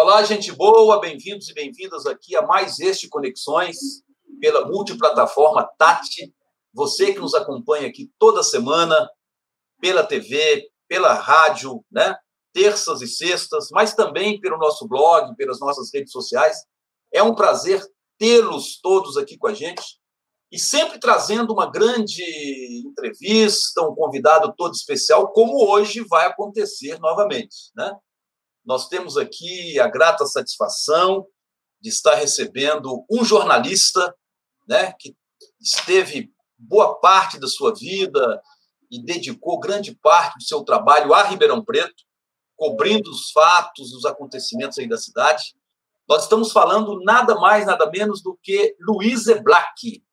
Olá, gente boa, bem-vindos e bem-vindas aqui a mais este Conexões pela multiplataforma Tati. Você que nos acompanha aqui toda semana pela TV, pela rádio, né? Terças e sextas, mas também pelo nosso blog, pelas nossas redes sociais. É um prazer tê-los todos aqui com a gente e sempre trazendo uma grande entrevista, um convidado todo especial, como hoje vai acontecer novamente, né? Nós temos aqui a grata satisfação de estar recebendo um jornalista, né, que esteve boa parte da sua vida e dedicou grande parte do seu trabalho a Ribeirão Preto, cobrindo os fatos, os acontecimentos aí da cidade. Nós estamos falando nada mais, nada menos do que Luiz Eblac.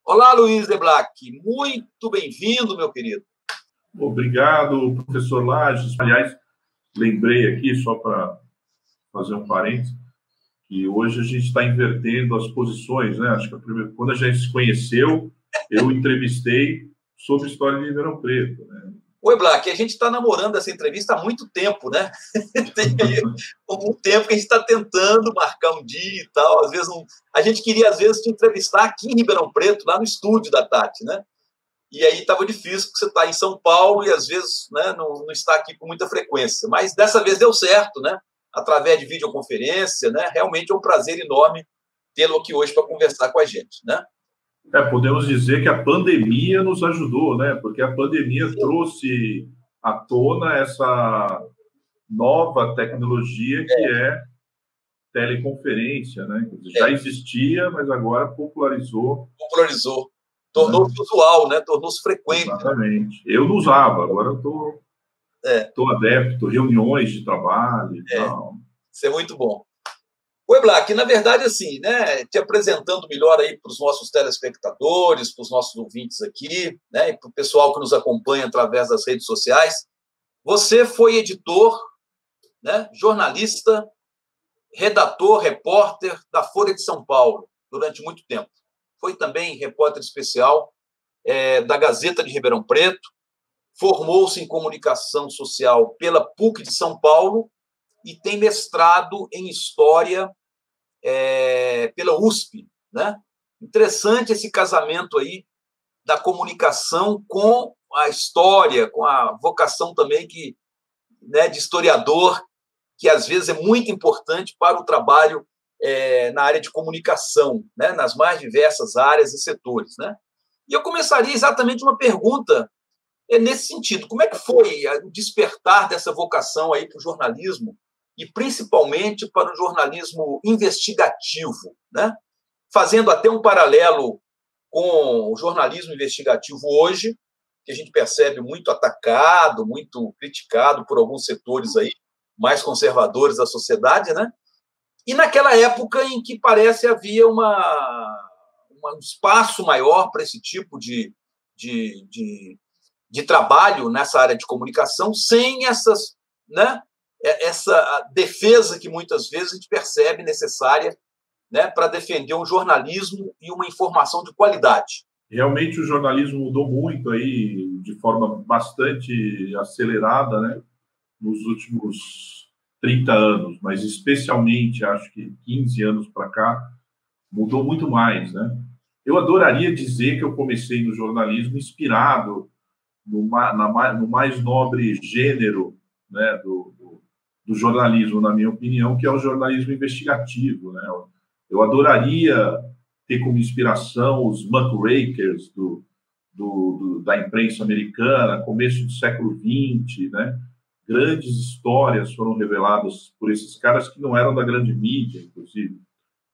Olá, Luiz Eblac. Muito bem-vindo, meu querido. Obrigado, professor Lages. Aliás, lembrei aqui, só para fazer um parênteses, que hoje a gente está invertendo as posições, né? Acho que quando a gente se conheceu, eu entrevistei sobre a história de Ribeirão Preto, né? Oi, Black, a gente está namorando essa entrevista há muito tempo, né? Tem um tempo que a gente está tentando marcar um dia e tal. Às vezes a gente queria, às vezes, te entrevistar aqui em Ribeirão Preto, lá no estúdio da Tati, né? E aí estava difícil, porque você está em São Paulo e, às vezes, né, não está aqui com muita frequência. Mas dessa vez deu certo, né? Através de videoconferência, né? Realmente é um prazer enorme tê-lo aqui hoje para conversar com a gente, né? Podemos dizer que a pandemia nos ajudou, né? Porque a pandemia trouxe à tona essa nova tecnologia que é teleconferência, né? Já existia, mas agora popularizou. Tornou-se usual, né? Tornou-se frequente. Exatamente. Eu não usava, agora eu estou adepto, reuniões de trabalho e tal. Isso é muito bom. Oi, Black, na verdade, assim, né, te apresentando melhor aí para os nossos telespectadores, para os nossos ouvintes aqui, né, e para o pessoal que nos acompanha através das redes sociais. Você foi editor, né, jornalista, redator, repórter da Folha de São Paulo durante muito tempo. Foi também repórter especial da Gazeta de Ribeirão Preto, formou-se em comunicação social pela PUC de São Paulo e tem mestrado em História pela USP, né? Interessante esse casamento aí da comunicação com a história, com a vocação também né, de historiador, que às vezes é muito importante para o trabalho na área de comunicação, né, nas mais diversas áreas e setores, né? E eu começaria exatamente uma pergunta nesse sentido. Como é que foi o despertar dessa vocação aí para o jornalismo e principalmente para o jornalismo investigativo, né? Fazendo até um paralelo com o jornalismo investigativo hoje, que a gente percebe muito atacado, muito criticado por alguns setores aí mais conservadores da sociedade, né? E naquela época em que parece havia um espaço maior para esse tipo de trabalho nessa área de comunicação, sem essas, né, essa defesa que muitas vezes a gente percebe necessária, né, para defender um jornalismo e uma informação de qualidade. Realmente o jornalismo mudou muito aí, de forma bastante acelerada, né, nos últimos 30 anos, mas especialmente, acho que 15 anos para cá, mudou muito mais, né? Eu adoraria dizer que eu comecei no jornalismo inspirado no mais nobre gênero, né, do jornalismo, na minha opinião, que é o jornalismo investigativo, né? Eu adoraria ter como inspiração os muckrakers da imprensa americana, começo do século XX, né? Grandes histórias foram reveladas por esses caras que não eram da grande mídia, inclusive.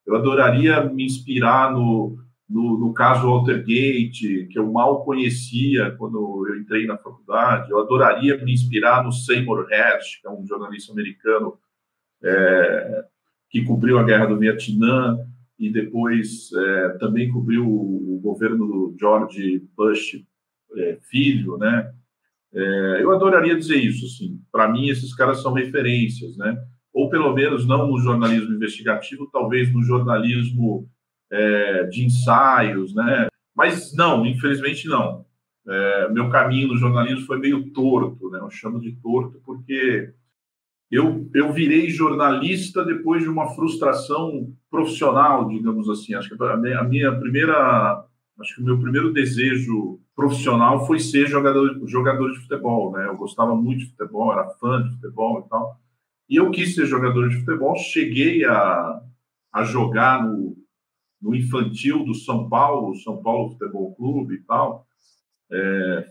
Eu adoraria me inspirar no caso Watergate, que eu mal conhecia quando eu entrei na faculdade. Eu adoraria me inspirar no Seymour Hersh, que é um jornalista americano que cobriu a Guerra do Vietnã e depois também cobriu o governo do George Bush filho, né? Eu adoraria dizer isso, assim. Para mim, esses caras são referências, né? Ou pelo menos não no jornalismo investigativo, talvez no jornalismo de ensaios, né? Mas não, infelizmente não. Meu caminho no jornalismo foi meio torto, né? Eu chamo de torto porque Eu virei jornalista depois de uma frustração profissional, digamos assim. Acho que a minha primeira, acho que o meu primeiro desejo profissional foi ser jogador de futebol, né? Eu gostava muito de futebol, era fã de futebol e tal. E eu quis ser jogador de futebol. Cheguei a jogar no infantil do São Paulo Futebol Clube e tal.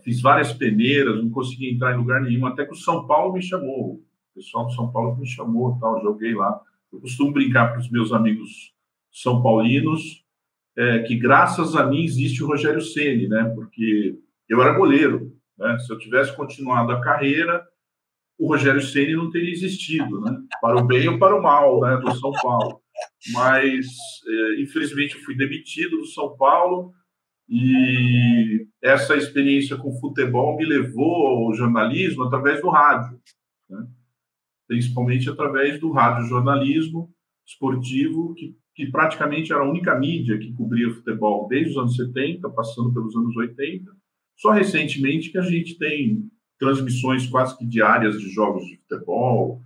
Fiz várias peneiras, não consegui entrar em lugar nenhum, até que o São Paulo me chamou. O pessoal do São Paulo me chamou, tal, joguei lá. Eu costumo brincar para os meus amigos são paulinos que graças a mim existe o Rogério Ceni, né? Porque eu era goleiro, né? Se eu tivesse continuado a carreira, o Rogério Ceni não teria existido, né? Para o bem ou para o mal, né? Do São Paulo. Mas infelizmente eu fui demitido do São Paulo. E essa experiência com futebol me levou ao jornalismo através do rádio, né? Principalmente através do rádio-jornalismo esportivo, que praticamente era a única mídia que cobria futebol desde os anos 70, passando pelos anos 80. Só recentemente que a gente tem transmissões quase que diárias de jogos de futebol,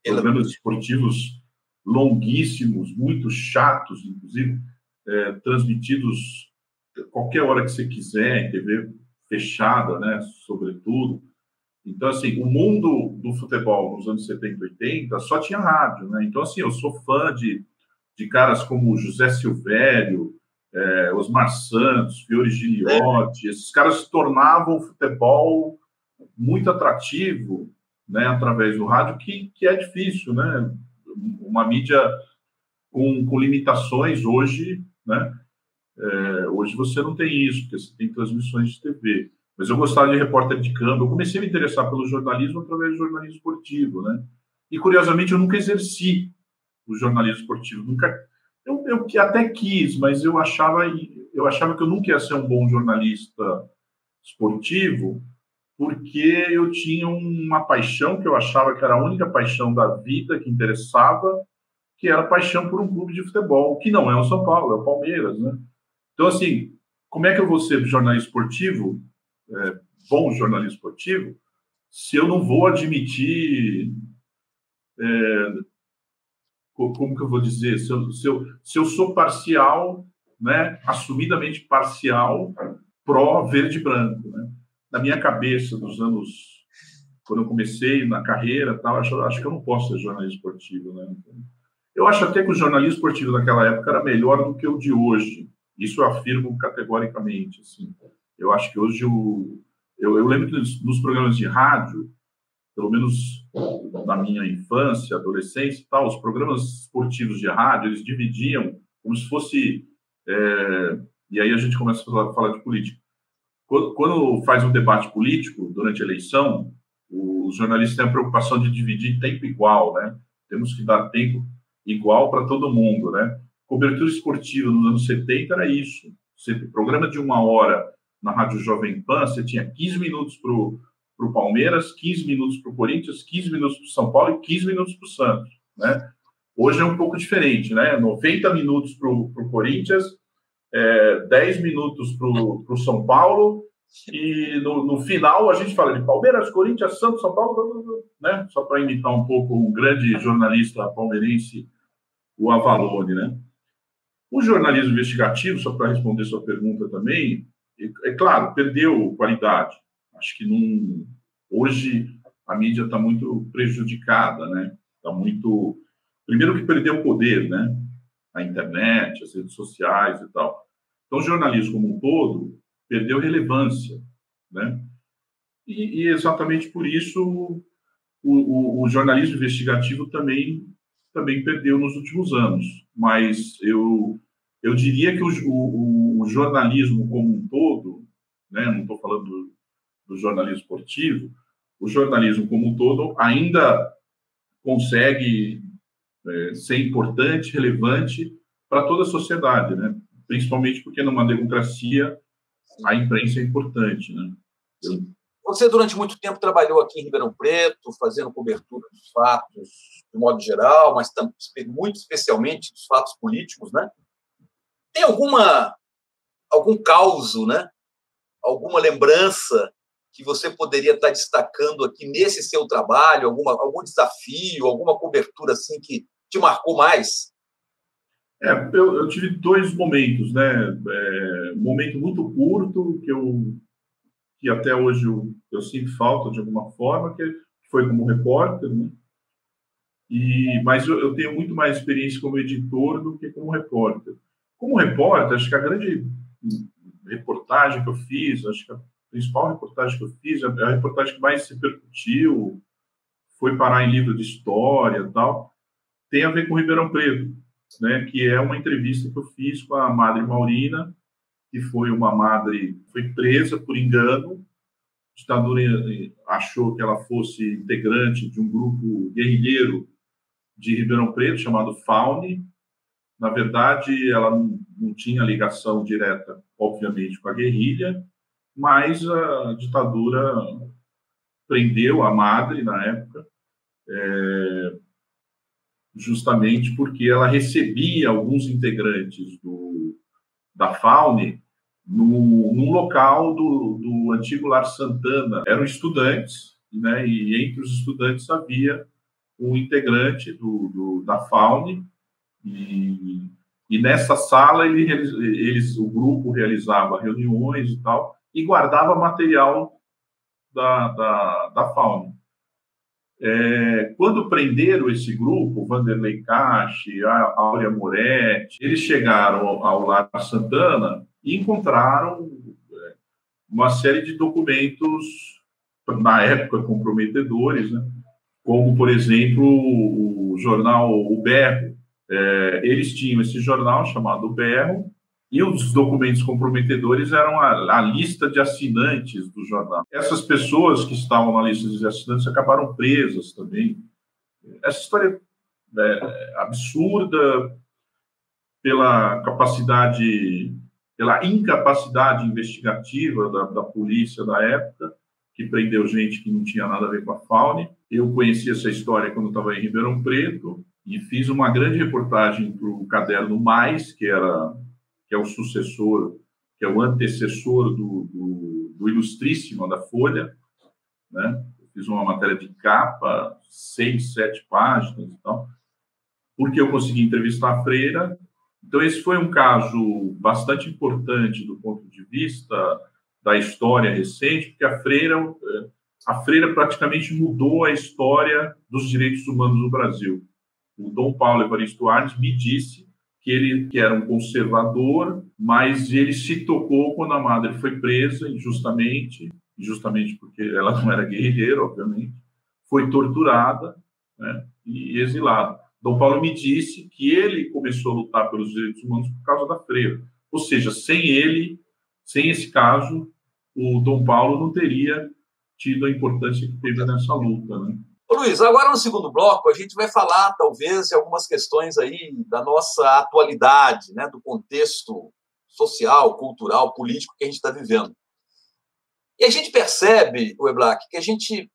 programas esportivos longuíssimos, muito chatos, inclusive, transmitidos qualquer hora que você quiser, em TV fechada, né, sobretudo. Então, assim, o mundo do futebol nos anos 70 e 80 só tinha rádio, né? Então, assim, eu sou fã de caras como José Silvério, Osmar Santos, Fiore Giliotti. Esses caras se tornavam o futebol muito atrativo, né, através do rádio, que é difícil, né? Uma mídia com limitações hoje, né? Hoje você não tem isso, porque você tem transmissões de TV. Mas eu gostava de repórter de campo. Eu comecei a me interessar pelo jornalismo através do jornalismo esportivo, né? E, curiosamente, eu nunca exerci o jornalismo esportivo. Eu até quis, mas eu achava que eu nunca ia ser um bom jornalista esportivo, porque eu tinha uma paixão que eu achava que era a única paixão da vida que interessava, que era a paixão por um clube de futebol, que não é o São Paulo, é o Palmeiras, né? Então, assim, como é que eu vou ser jornalista esportivo, bom jornalista esportivo, se eu não vou admitir, como que eu vou dizer, se eu sou parcial, né, assumidamente parcial, pró-verde e branco, né? Na minha cabeça, dos anos, quando eu comecei na carreira, tal, acho que eu não posso ser jornalista esportivo, né? Eu acho até que o jornalismo esportivo daquela época era melhor do que o de hoje. Isso eu afirmo categoricamente. Assim. Eu acho que hoje eu lembro que nos programas de rádio, pelo menos na minha infância, adolescência e tal, os programas esportivos de rádio, eles dividiam como se fosse... e aí a gente começa a falar de política. Quando faz um debate político durante a eleição, os jornalistas têm a preocupação de dividir tempo igual, né? Temos que dar tempo igual para todo mundo, né? Cobertura esportiva nos anos 70 era isso. Programa de 1 hora na Rádio Jovem Pan, você tinha 15 minutos para o Palmeiras, 15 minutos para o Corinthians, 15 minutos para o São Paulo e 15 minutos para o Santos, né? Hoje é um pouco diferente, né? 90 minutos para o Corinthians, 10 minutos para o São Paulo, e no final a gente fala de Palmeiras, Corinthians, Santos, São Paulo, né? Só para imitar um pouco um grande jornalista palmeirense, o Avalone, né? O jornalismo investigativo, só para responder sua pergunta também, claro, perdeu qualidade. Acho que hoje a mídia está muito prejudicada, né? Está muito... Primeiro que perdeu o poder, né? A internet, as redes sociais e tal. Então, o jornalismo como um todo perdeu relevância, né? E exatamente por isso o jornalismo investigativo também perdeu nos últimos anos. Mas eu diria que o jornalismo como um todo, né? Não estou falando do jornalismo esportivo, o jornalismo como um todo ainda consegue ser importante, relevante para toda a sociedade, né? Principalmente porque numa democracia a imprensa é importante, né? Sim. Você, durante muito tempo, trabalhou aqui em Ribeirão Preto, fazendo cobertura dos fatos, de modo geral, mas muito especialmente dos fatos políticos, né? Tem algum caos, né? Alguma lembrança que você poderia estar destacando aqui nesse seu trabalho, algum desafio, alguma cobertura assim que te marcou mais? Eu tive dois momentos, né? Um momento muito curto, que até hoje eu sinto falta de alguma forma, que foi como repórter, né? Mas eu tenho muito mais experiência como editor do que como repórter. Como repórter, acho que a grande reportagem que eu fiz, acho que a principal reportagem que eu fiz, a reportagem que mais se repercutiu, foi parar em livro de história e tal, tem a ver com Ribeirão Preto, né? Que é uma entrevista que eu fiz com a Madre Maurina, que foi uma madre, foi presa por engano. A ditadura achou que ela fosse integrante de um grupo guerrilheiro de Ribeirão Preto, chamado FAUNE. Na verdade, ela não tinha ligação direta, obviamente, com a guerrilha, mas a ditadura prendeu a madre, na época, justamente porque ela recebia alguns integrantes da FAUNE num local do antigo Lar Santana. Eram estudantes, né, e entre os estudantes havia um integrante da FAUNE, e nessa sala o grupo realizava reuniões e tal, e guardava material da FAUNE. Quando prenderam esse grupo, Vanderlei Cache, a Áurea Moretti, eles chegaram ao Lar Santana e encontraram uma série de documentos, na época, comprometedores, né? Como, por exemplo, o jornal O Berro. Eles tinham esse jornal chamado O Berro, e os documentos comprometedores eram a lista de assinantes do jornal. Essas pessoas que estavam na lista de assinantes acabaram presas também. Essa história é absurda pela incapacidade investigativa da polícia da época, que prendeu gente que não tinha nada a ver com a FAUNE. Eu conheci essa história quando estava em Ribeirão Preto e fiz uma grande reportagem para o Caderno Mais, que é o sucessor, que é o antecessor do Ilustríssima da Folha, né? Eu fiz uma matéria de capa, 6, 7 páginas e tal, porque eu consegui entrevistar a freira. Então, esse foi um caso bastante importante do ponto de vista da história recente, porque a freira praticamente mudou a história dos direitos humanos no Brasil. O Dom Paulo Evaristo Arnes me disse que era um conservador, mas ele se tocou quando a madre foi presa injustamente porque ela não era guerrilheira, obviamente, foi torturada, né, e exilada. Dom Paulo me disse que ele começou a lutar pelos direitos humanos por causa da freira. Ou seja, sem esse caso, o Dom Paulo não teria tido a importância que teve nessa luta, né? Ô, Luiz, agora no segundo bloco a gente vai falar, talvez, de algumas questões aí da nossa atualidade, né, do contexto social, cultural, político que a gente está vivendo. E a gente percebe, Eblach, que a gente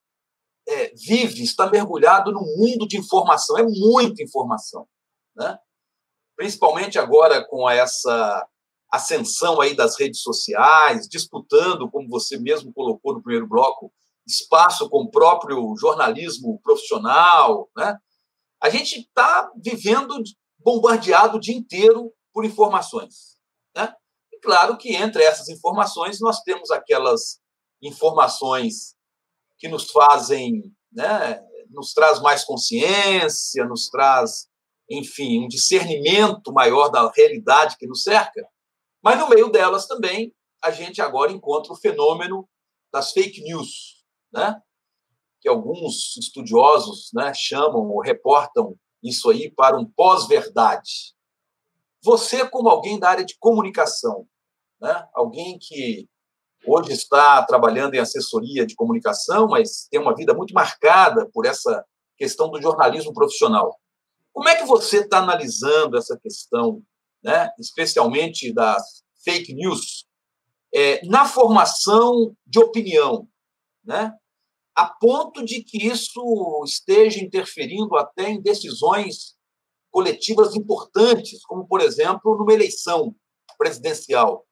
está mergulhado num mundo de informação, é muita informação, né? Principalmente agora com essa ascensão aí das redes sociais, disputando, como você mesmo colocou no primeiro bloco, espaço com o próprio jornalismo profissional, né? A gente está vivendo bombardeado o dia inteiro por informações, né? E claro que entre essas informações nós temos aquelas informações que nos fazem, né, nos traz mais consciência, nos traz, enfim, um discernimento maior da realidade que nos cerca, mas no meio delas também a gente agora encontra o fenômeno das fake news, né, que alguns estudiosos, né, chamam ou reportam isso aí para um pós-verdade. Você, como alguém da área de comunicação, né, alguém que hoje está trabalhando em assessoria de comunicação, mas tem uma vida muito marcada por essa questão do jornalismo profissional. Como é que você está analisando essa questão, né, especialmente das fake news, na formação de opinião, né, a ponto de que isso esteja interferindo até em decisões coletivas importantes, como, por exemplo, numa eleição presidencial?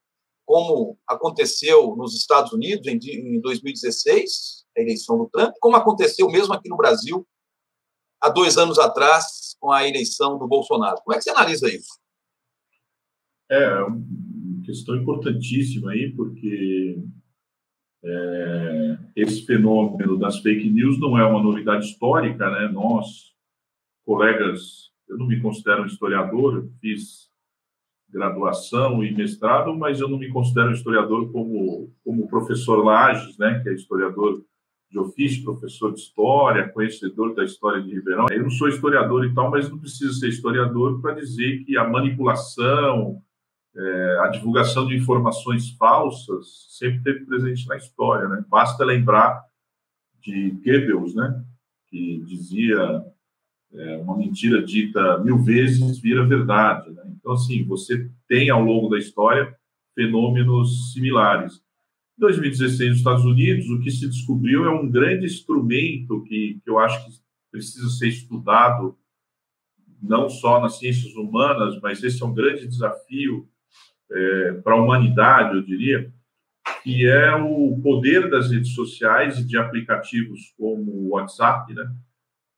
como aconteceu nos Estados Unidos em 2016, a eleição do Trump, como aconteceu mesmo aqui no Brasil há 2 anos atrás, com a eleição do Bolsonaro. Como é que você analisa isso? É uma questão importantíssima aí, porque esse fenômeno das fake news não é uma novidade histórica, né? Nós, colegas, eu não me considero um historiador, fiz graduação e mestrado, mas eu não me considero historiador como o professor Lages, né? Que é historiador de ofício, professor de história, conhecedor da história de Ribeirão. Eu não sou historiador e tal, mas não preciso ser historiador para dizer que a manipulação, a divulgação de informações falsas sempre esteve presente na história, né? Basta lembrar de Goebbels, né? Que dizia uma mentira dita 1000 vezes vira verdade, né? Então, assim, você tem ao longo da história fenômenos similares. Em 2016, nos Estados Unidos, o que se descobriu é um grande instrumento que eu acho que precisa ser estudado não só nas ciências humanas, mas esse é um grande desafio para a humanidade, eu diria, que é o poder das redes sociais e de aplicativos como o WhatsApp, né?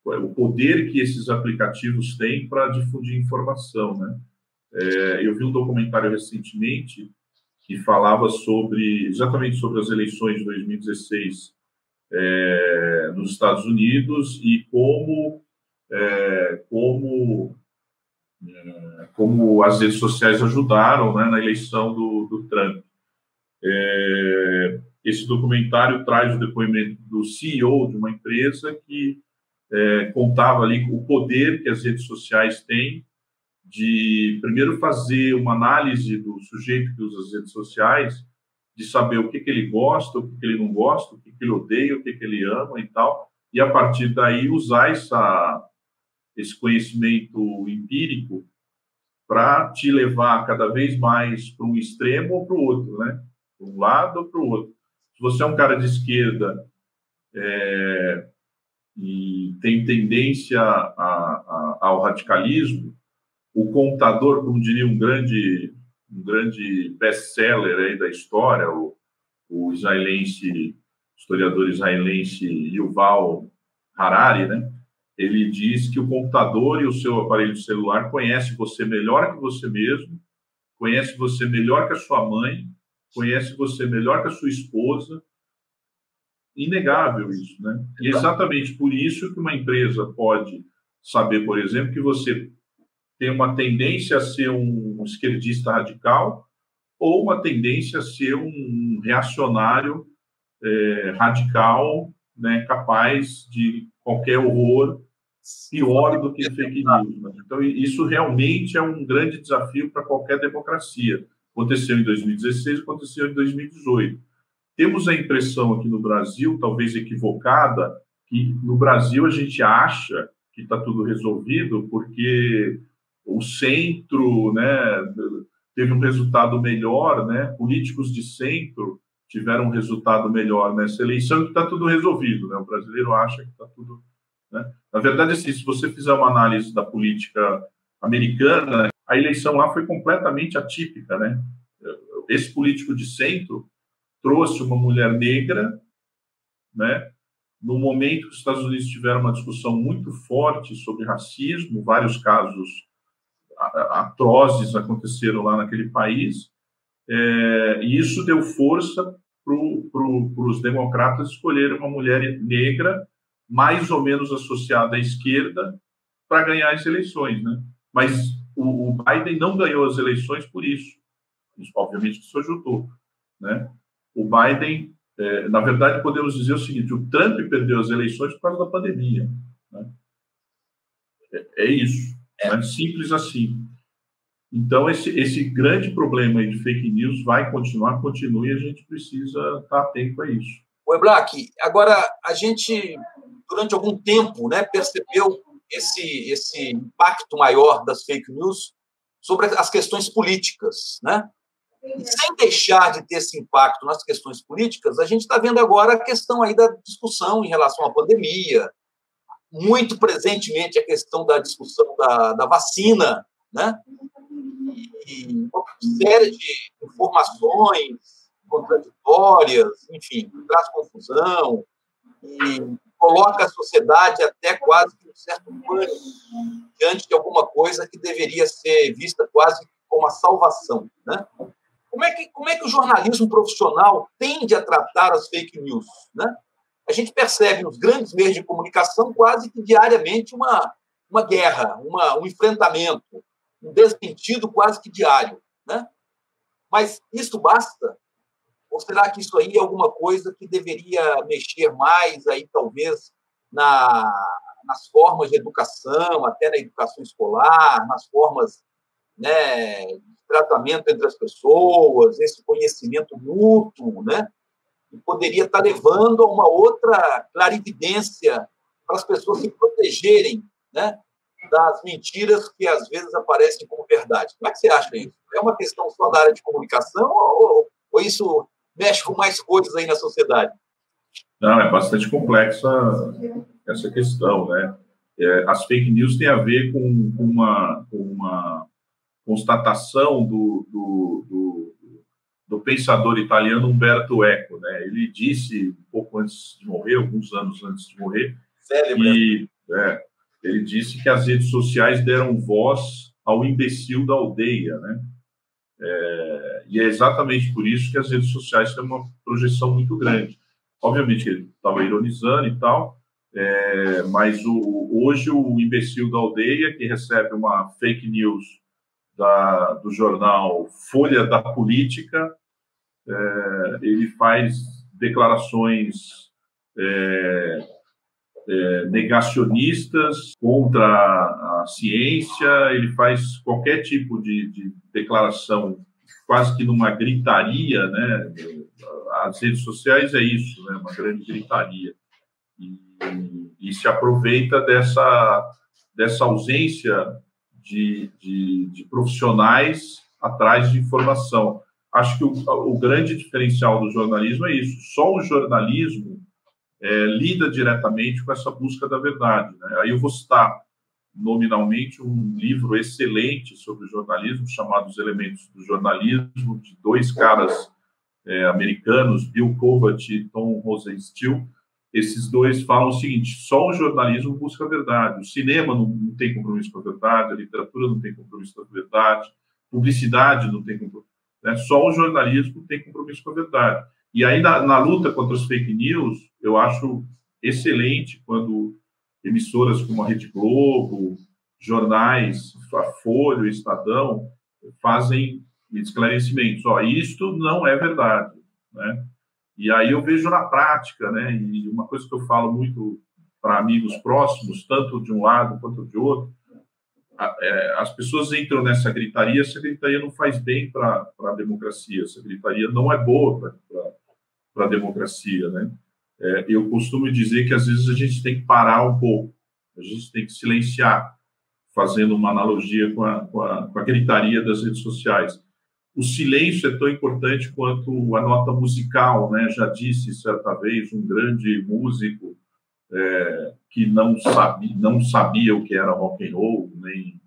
O poder que esses aplicativos têm para difundir informação, né? Eu vi um documentário recentemente que falava exatamente sobre as eleições de 2016 nos Estados Unidos e como as redes sociais ajudaram, né, na eleição do Trump. Esse documentário traz o depoimento do CEO de uma empresa que contava ali o poder que as redes sociais têm de, primeiro, fazer uma análise do sujeito que usa as redes sociais, de saber o que ele gosta, o que ele não gosta, o que ele odeia, o que ele ama e tal, e, a partir daí, usar esse conhecimento empírico para te levar cada vez mais para um extremo ou para o outro, né? Para um lado ou para o outro. Se você é um cara de esquerda e tem tendência ao radicalismo, o Contador, como diria um grande best-seller aí da história, o historiador israelense Yuval Harari, né? Ele diz que o computador e o seu aparelho celular conhecem você melhor que você mesmo, conhece você melhor que a sua mãe, conhece você melhor que a sua esposa. Inegável isso, né? E exatamente por isso que uma empresa pode saber, por exemplo, que você tem uma tendência a ser um esquerdista radical ou uma tendência a ser um reacionário radical, né, capaz de qualquer horror pior do que fake news, né? Então, isso realmente é um grande desafio para qualquer democracia. Aconteceu em 2016, aconteceu em 2018. Temos a impressão aqui no Brasil, talvez equivocada, que no Brasil a gente acha que está tudo resolvido porque o centro, né, teve um resultado melhor, né? Políticos de centro tiveram um resultado melhor nessa eleição, que está tudo resolvido, né? O brasileiro acha que está tudo, né? Na verdade, assim, se você fizer uma análise da política americana, a eleição lá foi completamente atípica, né? Esse político de centro trouxe uma mulher negra, né? No momento que os Estados Unidos tiveram uma discussão muito forte sobre racismo, vários casos atrozes aconteceram lá naquele país, e isso deu força para os democratas escolherem uma mulher negra mais ou menos associada à esquerda para ganhar as eleições, né? Mas o Biden não ganhou as eleições por isso. Obviamente que isso ajudou, né? O Biden, na verdade, podemos dizer o seguinte: o Trump perdeu as eleições por causa da pandemia, né? É isso, né? Simples assim. Então, esse grande problema aí de fake news vai continuar, continua, e a gente precisa estar atento a isso. O Eblach, agora, a gente, durante algum tempo, né, percebeu esse impacto maior das fake news sobre as questões políticas, né? E sem deixar de ter esse impacto nas questões políticas, a gente está vendo agora a questão aí da discussão em relação à pandemia, muito presentemente a questão da discussão da vacina, né? e uma série de informações contraditórias, enfim, traz confusão e coloca a sociedade até quase que um certo pânico diante de alguma coisa que deveria ser vista quase como a salvação, né? Como é que o jornalismo profissional tende a tratar as fake news, né? A gente percebe nos grandes meios de comunicação quase que diariamente uma guerra, um enfrentamento, um desmentido quase que diário, né? Mas isso basta? Ou será que isso aí é alguma coisa que deveria mexer mais aí, talvez, nas formas de educação, até na educação escolar, nas formas, né, de tratamento entre as pessoas, esse conhecimento mútuo, né, que poderia estar levando a uma outra clarividência para as pessoas se protegerem, né, das mentiras que às vezes aparecem como verdade. Como é que você acha isso? É uma questão só da área de comunicação ou isso mexe com mais coisas aí na sociedade? Não, é bastante complexa essa questão, né? As fake news têm a ver com uma constatação do pensador italiano Umberto Eco, né? Ele disse, um pouco antes de morrer, alguns anos antes de morrer, ele disse que as redes sociais deram voz ao imbecil da aldeia, né? E é exatamente por isso que as redes sociais têm uma projeção muito grande. Obviamente, ele estava ironizando e tal, mas hoje o imbecil da aldeia, que recebe uma fake news do jornal Folha da Política, ele faz declarações negacionistas contra a ciência, ele faz qualquer tipo de declaração quase que numa gritaria, né? As redes sociais é isso, né? Uma grande gritaria. E se aproveita dessa ausência de profissionais atrás de informação. Acho que o grande diferencial do jornalismo é isso. Só o jornalismo lida diretamente com essa busca da verdade, né? Aí eu vou citar nominalmente um livro excelente sobre jornalismo chamado Os Elementos do Jornalismo, de dois caras americanos, Bill Kovac e Tom Rosenstiel. Esses dois falam o seguinte: só o jornalismo busca a verdade, o cinema não tem compromisso com a verdade, a literatura não tem compromisso com a verdade, publicidade não tem compromisso, né? Só o jornalismo tem compromisso com a verdade. E aí, na luta contra as fake news, eu acho excelente quando emissoras como a Rede Globo, jornais, a Folha, o Estadão, fazem esclarecimentos. Isto não é verdade, né? E aí eu vejo na prática, né? E uma coisa que eu falo muito para amigos próximos, tanto de um lado quanto de outro, as pessoas entram nessa gritaria, essa gritaria não faz bem para a democracia, essa gritaria não é boa para a democracia, né? Eu costumo dizer que às vezes a gente tem que parar um pouco, a gente tem que silenciar, fazendo uma analogia com a gritaria das redes sociais. O silêncio é tão importante quanto a nota musical, né? Já disse certa vez um grande músico que não sabia o que era rock and roll, nem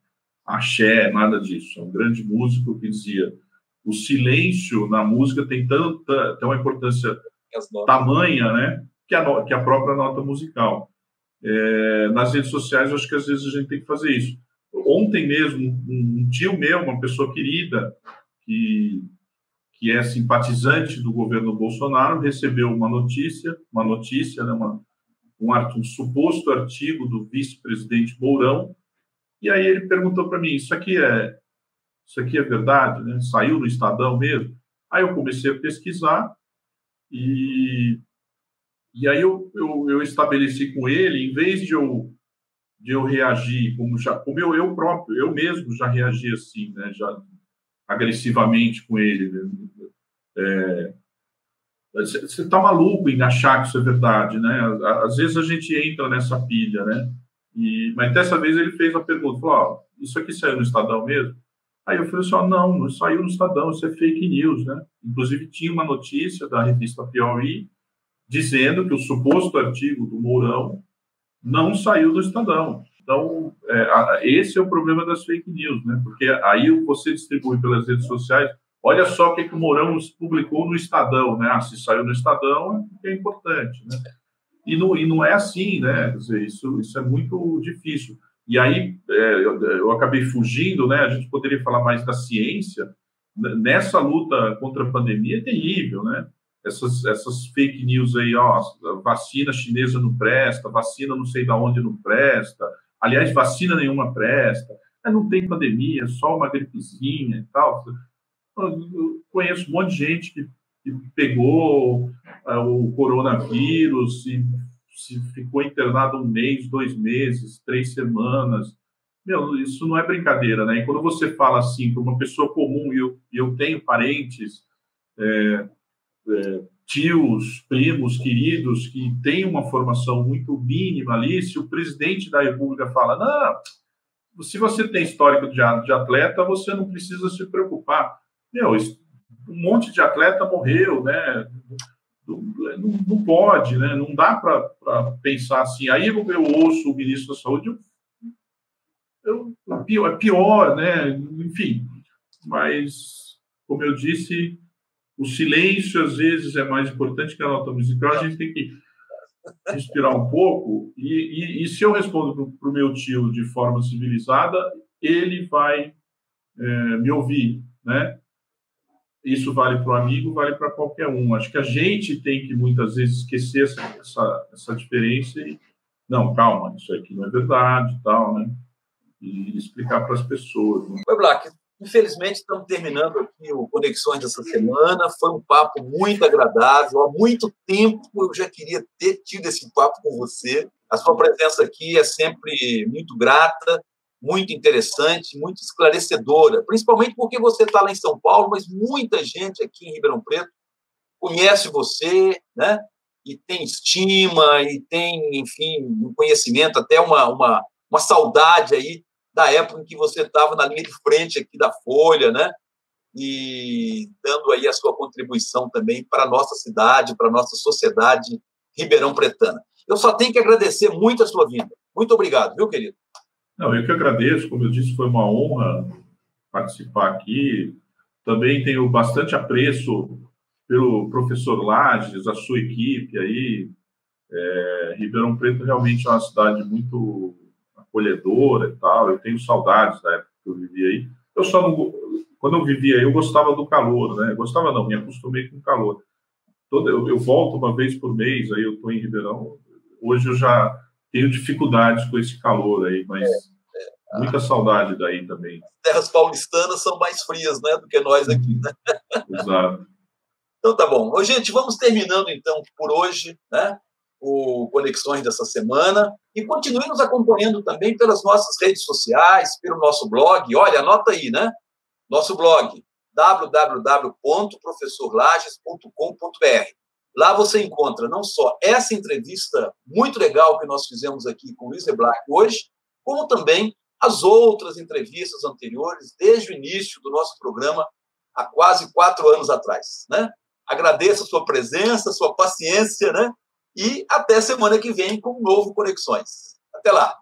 axé, nada disso. É um grande músico que dizia: o silêncio na música tem uma importância tamanha, né, que a própria nota musical. Nas redes sociais, eu acho que às vezes a gente tem que fazer isso. Ontem mesmo, um tio meu, uma pessoa querida, que é simpatizante do governo Bolsonaro, recebeu uma notícia, né, um suposto artigo do vice-presidente Mourão, e aí ele perguntou para mim: isso aqui é verdade, né? Saiu no Estadão mesmo? Aí eu comecei a pesquisar e aí eu estabeleci com ele, em vez de eu reagir como eu mesmo já reagi assim, né? Já agressivamente com ele, né? Você está maluco em achar que isso é verdade, né? Às vezes a gente entra nessa pilha, né? Mas dessa vez ele fez a pergunta, falou: isso aqui saiu no Estadão mesmo? Aí eu falei assim: não saiu no Estadão, isso é fake news, né? Inclusive tinha uma notícia da revista Piauí dizendo que o suposto artigo do Mourão não saiu do Estadão. Então, esse é o problema das fake news, né? Porque aí você distribui pelas redes sociais. Olha só o que o Mourão publicou no Estadão, né? Se saiu no Estadão, é importante, né? E não é assim, né? Quer dizer, isso é muito difícil. E aí, eu acabei fugindo, né? A gente poderia falar mais da ciência. Nessa luta contra a pandemia é terrível, né? Essas fake news aí, ó, vacina chinesa não presta, vacina não sei de onde não presta, aliás, vacina nenhuma presta, não tem pandemia, só uma gripezinha e tal. Eu conheço um monte de gente que pegou o coronavírus e ficou internado 1 mês, 2 meses, 3 semanas. Meu, isso não é brincadeira, né? E quando você fala assim para uma pessoa comum, e eu tenho parentes, tios, primos, queridos, que têm uma formação muito mínima ali, se o presidente da República fala, não, se você tem histórico de atleta, você não precisa se preocupar. Meu, um monte de atleta morreu, né? Não pode, né? Não dá para pensar assim. Aí eu ouço o ministro da Saúde, é pior, né? Enfim, mas, como eu disse, o silêncio, às vezes, é mais importante que a nota musical. A gente tem que respirar um pouco. E se eu respondo para o meu tio de forma civilizada, ele vai me ouvir, né? Isso vale para o amigo, vale para qualquer um. Acho que a gente tem que, muitas vezes, esquecer essa diferença e, não, calma, isso aqui não é verdade e tal, né? E explicar para as pessoas. Né? Oi, Black. Infelizmente, estamos terminando aqui o Conexões dessa semana. Foi um papo muito agradável. Há muito tempo eu já queria ter tido esse papo com você. A sua presença aqui é sempre muito grata, muito interessante, muito esclarecedora, principalmente porque você está lá em São Paulo, mas muita gente aqui em Ribeirão Preto conhece você, né? E tem estima, e tem, enfim, um conhecimento, até uma saudade aí da época em que você estava na linha de frente aqui da Folha, né? E dando aí a sua contribuição também para a nossa cidade, para a nossa sociedade ribeirão-pretana. Eu só tenho que agradecer muito a sua vinda. Muito obrigado, viu, querido? Não, eu que agradeço. Como eu disse, foi uma honra participar aqui. Também tenho bastante apreço pelo professor Lages, a sua equipe aí. Ribeirão Preto realmente é uma cidade muito acolhedora e tal. Eu tenho saudades da época que eu vivi aí. Eu só não... Quando eu vivia aí, eu gostava do calor, né? Gostava não, me acostumei com o calor. Eu volto uma vez por mês, aí eu estou em Ribeirão. Hoje eu já tenho dificuldades com esse calor aí, mas muita saudade daí também. As terras paulistanas são mais frias, né, do que nós aqui, né? Exato. Então tá bom. Ô, gente, vamos terminando então por hoje, né? O Conexões dessa semana. E continue nos acompanhando também pelas nossas redes sociais, pelo nosso blog. Olha, anota aí, né? Nosso blog, www.professorlages.com.br. Lá você encontra não só essa entrevista muito legal que nós fizemos aqui com o Luiz Black hoje, como também as outras entrevistas anteriores, desde o início do nosso programa, há quase 4 anos atrás, né? Agradeço a sua presença, a sua paciência, né? E até semana que vem com um novo Conexões. Até lá!